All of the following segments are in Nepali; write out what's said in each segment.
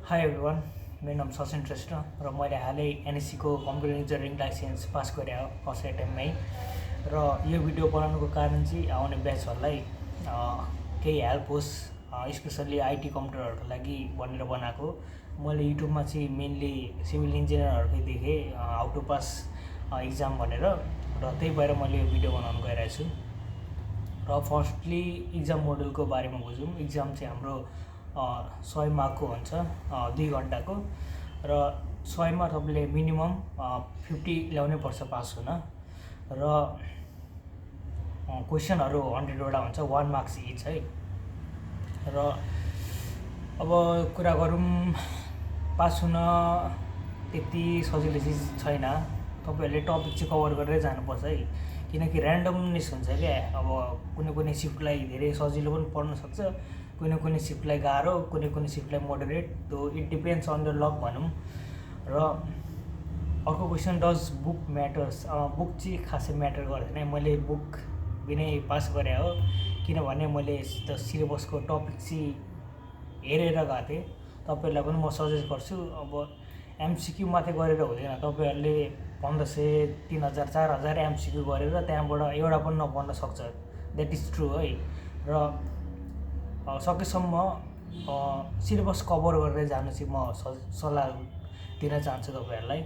हाई एभ्रिवान, मेरो नाम सचिन श्रेष्ठ र मैले हालै एनएससीको कम्प्युटर इन्जिनियरिङ लाइसेन्स पास गरेँ फर्स्ट एटेम्पमै। र यो भिडियो बनाउनुको कारण चाहिँ आउने ब्याचहरूलाई केही हेल्प होस्, स्पेसल्ली आइटी कम्प्युटरहरूको लागि भनेर बनाएको। मैले युट्युबमा चाहिँ मेनली सिभिल इन्जिनियरहरूकै देखेँ हाउ टु पास इक्जाम भनेर, र त्यही भएर मैले यो भिडियो बनाउनु गइरहेको छु। र फर्स्टली इक्जाम मोडलको बारेमा बुझौँ। इक्जाम चाहिँ हाम्रो 100 मार्कको हुन्छ, 2 घन्टाको, र 100मा तपाईँले मिनिमम 50 ल्याउनै पर्छ पास हुन। र क्वेसनहरू 100वटा हुन्छ, 1 मार्क्स इच है। र अब कुरा गरौँ, पास हुन त्यति सजिलो चिज छैन। तपाईँहरूले टपिक चाहिँ कभर गरेरै जानुपर्छ है, किनकि ऱ्यान्डमनेस हुन्छ क्या। अब कुनै सिफ्टलाई धेरै सजिलो पनि पर्न सक्छ, कुनै सिफ्टलाई गाह्रो, कुनै सिफ्टलाई moderate. So it depends on the luck भनौँ। र अर्को question, does book matters? Book चाहिँ खासै म्याटर गर्दैन। मैले बुक बिनै पास गरे हो, किनभने मैले सिलेबसको टपिक चाहिँ हेरेर गएको थिएँ। तपाईँहरूलाई पनि म सजेस्ट गर्छु, अब एमसिक्यू मात्रै गरेर हुँदैन। तपाईँहरूले 1500, 3000, 4000 एमसिक्यू गरेर त्यहाँबाट एउटा पनि नपढ्न सक्छ, द्याट इज ट्रु है। र सकेसम्म सिलेबस कभर गरेर जानु चाहिँ म सल्लाह दिन चाहन्छु तपाईँहरूलाई।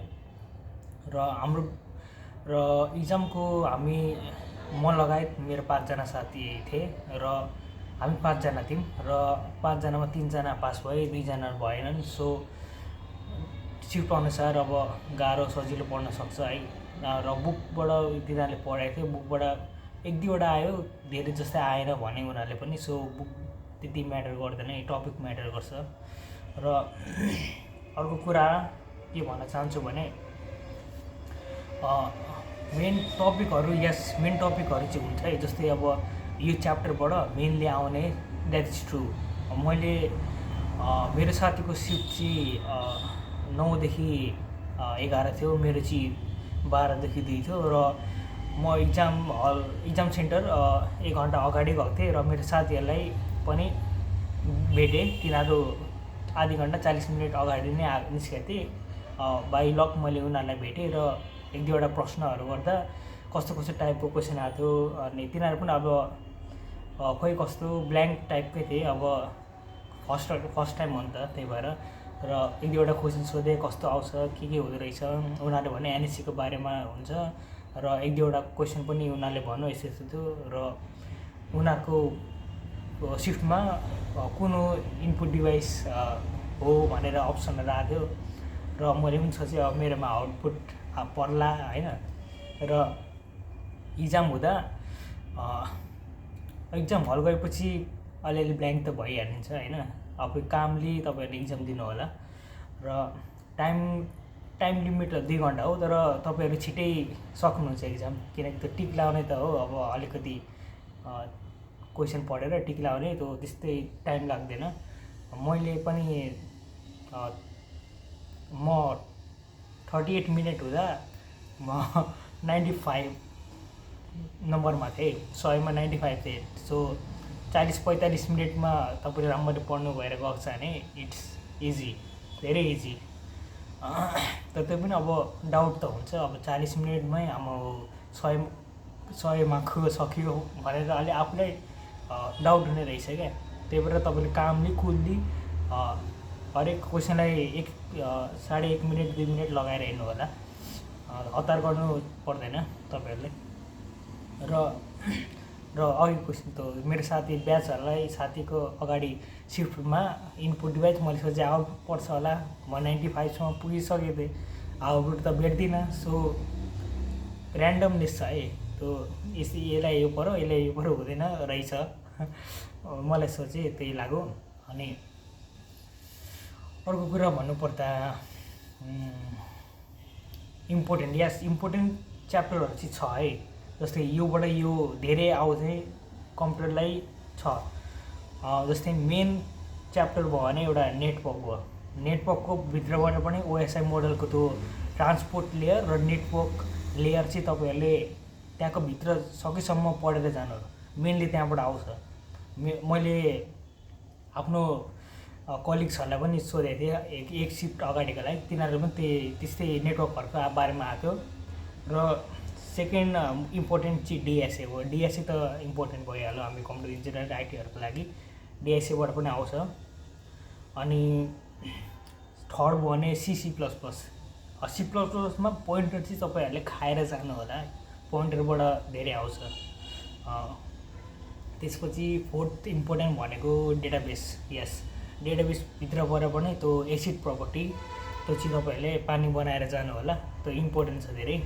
र इक्जामको हामी म लगायत मेरो 5जना साथी थिए, र हामी 5जना थियौँ, र 5जनामा 3जना पास भए, 2जना भएनन्। सो सिफ्ट अनुसार अब गाह्रो सजिलो पढ्न सक्छ है। र बुकबाट तिनीहरूले पढाएको थियो, बुकबाट 1-2वटा आयो, धेरै जस्तै आएन भने उनीहरूले पनि। सो बुक त्यति म्याटर गर्दैन, टपिक म्याटर गर्छ। र अर्को कुरा के भन्न चाहन्छु भने, मेन टपिकहरू चाहिँ हुन्छ है। जस्तै अब यो च्याप्टरबाट मेनली आउने, द्याट इज ट्रु। मैले मेरो साथीको सिफ्ट चाहिँ 9देखि 11 थियो, मेरो चाहिँ 12देखि 2 थियो। र म इक्जाम सेन्टर 1 घन्टा अगाडि गएको थिएँ, र मेरो साथीहरूलाई पनि भेटेँ। तिनीहरू आधी घन्टा 40 मिनट अगाडि नै निस्केको थिएँ। बाई लक मैले उनीहरूलाई भेटेँ, र 1-2वटा प्रश्नहरू गर्दा कस्तो टाइपको क्वेसन आएको थियो। अनि तिनीहरू पनि अब खोइ कस्तो ब्ल्याङ्क टाइपकै थिए। अब फर्स्ट टाइम हो नि त, त्यही भएर। र 1-2वटा क्वेसन सोधेँ, कस्तो आउँछ, के हुँदो रहेछ। उनीहरूले भने एनएससीको बारेमा हुन्छ, र 1-2वटा क्वेसन पनि उनीहरूले भन्नु यस्तो थियो। र उनीहरूको सिफ्टमा कुन इनपुट डिभाइस हो भनेर अप्सनहरू आएको थियो, र मैले पनि सोचेँ अब मेरोमा आउटपुट पर्ला होइन। र इक्जाम हुँदा इक्जाम हल गएपछि अलिअलि ब्ल्याङ्क त भइहालिन्छ होइन। अब कामली तपाईँहरूले इक्जाम दिनु होला। र टाइम लिमिट 2 घन्टा हो, तर तपाईँहरू छिटै सक्नुहुन्छ इक्जाम, किनकि त्यो टिक लाउने त हो। अब अलिकति क्वेसन पढेर टिक लाउने त त्यस्तै टाइम लाग्दैन। मैले पनि म 38 मिनट हुँदा म 95 नम्बरमा थिएँ, 100मा 95 थिएँ। सो 40-45 मिनटमा तपाईँले राम्ररी पढ्नु भएर गएको छ भने इट्स इजी, धेरै इजी। तर त्यो पनि अब डाउट त हुन्छ। अब 40 मिनटमै हाम्रो 100 मार्कको सक्यो भनेर अलि आफूलाई डाउट हुने रहेछ क्या। त्यही भएर तपाईँले कामली कुल्ली हरेक क्वेसनलाई 1.5 मिनट 2 मिनट लगाएर हेर्नु होला, हतार गर्नु पर्दैन तपाईँहरूले। र अघि क्वेसन त मेरो साथीको अगाडि सिफ्टमा इनपुट डिभाइस मैले सोचेँ आउटपुट पर्छ होला, म 95सम्म पुगिसकेको थिएँ, आउटपुट त भेट्दिनँ। सो ऱ्यान्डमनेस छ है। त्यो यसलाई यो पऱ्यो हुँदैन रहेछ, मलाई सोचेँ त्यही लाग्यो। अनि अर्को कुरा भन्नुपर्दा इम्पोर्टेन्ट च्याप्टरहरू चाहिँ छ है। जस्तै योबाट यो धेरै आउँथ्यो कम्प्युटरलाई छ। जस्तै मेन च्याप्टर भयो भने एउटा नेटवर्क भयो। नेटवर्कको भित्रबाट पनि ओएसआई मोडलको त्यो ट्रान्सपोर्ट लेयर र नेटवर्क लेयर चाहिँ तपाईँहरूले त्यहाँको भित्र सकेसम्म पढेर जानु, मेनली त्यहाँबाट आउँछ। मैले आफ्नो कलिग्सहरूलाई पनि सोधेको थिएँ एक सिफ्ट अगाडिकोलाई, तिनीहरू पनि त्यस्तै नेटवर्कहरूको बारेमा आएको र सेकेन्ड इम्पोर्टेन्ट चाहिँ डिएसए हो। डिएसए त इम्पोर्टेन्ट भइहाल्यो हामी कम्प्युटर इन्जिनियर आइटीहरूको लागि, डिएसएबाट पनि आउँछ। अनि थर्ड भयो भने C plus plus. C plus प्लसमा पोइन्टर चाहिँ तपाईँहरूले खाएर जानु होला, पोइन्टरबाट धेरै आउँछ। त्यसपछि फोर्थ इम्पोर्टेन्ट भनेको डेटाबेस। यस, डेटाबेसभित्रबाट पनि त्यो एसिड प्रपर्टी, त्यो चाहिँ तपाईँहरूले पानी बनाएर जानु होला, त्यो इम्पोर्टेन्ट छ धेरै।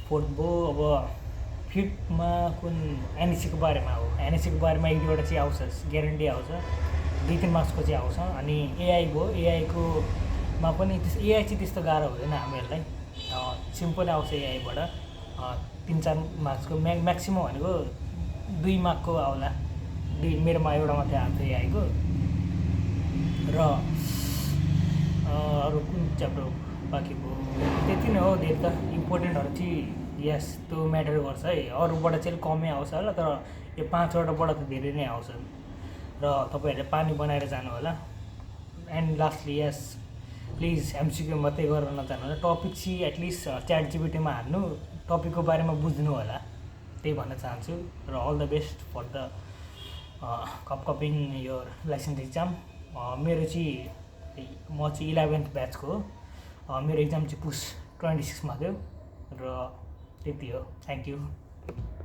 फोर्थ भयो अब फिफ्थमा कुन एनएससीको बारेमा हो। एनएससीको बारेमा एक दुईवटा चाहिँ आउँछ, ग्यारेन्टी आउँछ, 2-3 मार्क्सको चाहिँ आउँछ। अनि एआई भयो, एआईकोमा पनि एआई चाहिँ त्यस्तो गाह्रो हुँदैन हामीहरूलाई, सिम्पल आउँछ एआईबाट 3-4 मार्क्सको म्याक्सिमम् भनेको 2 मार्कको आउला। मेरोमा एउटा मात्रै आएको थियो एआईको। र अरू कुन च्याप्टर बाँकी भयो, त्यति नै हो। धेरै त इम्पोर्टेन्टहरू चाहिँ यस त्यो म्याटर गर्छ है, अरूबाट चाहिँ कमै आउँछ होला, तर यो 5वटाबाट त धेरै नै आउँछ। र तपाईँहरूले पानी बनाएर जानु होला। And lastly yes, please MCQ मात्रै गरेर नजानु होला, टपिक चाहिँ एटलिस्ट च्याट जिपिटीमा हाल्नु, टपिकको बारेमा बुझ्नु होला, त्यही भन्न चाहन्छु। र all the best for the upcoming यो लाइसेन्स इक्जाम। मेरो चाहिँ म चाहिँ 11th ब्याचको हो। मेरो इक्जाम चाहिँ पुस 26मा थियो र त्यति हो। Thank you.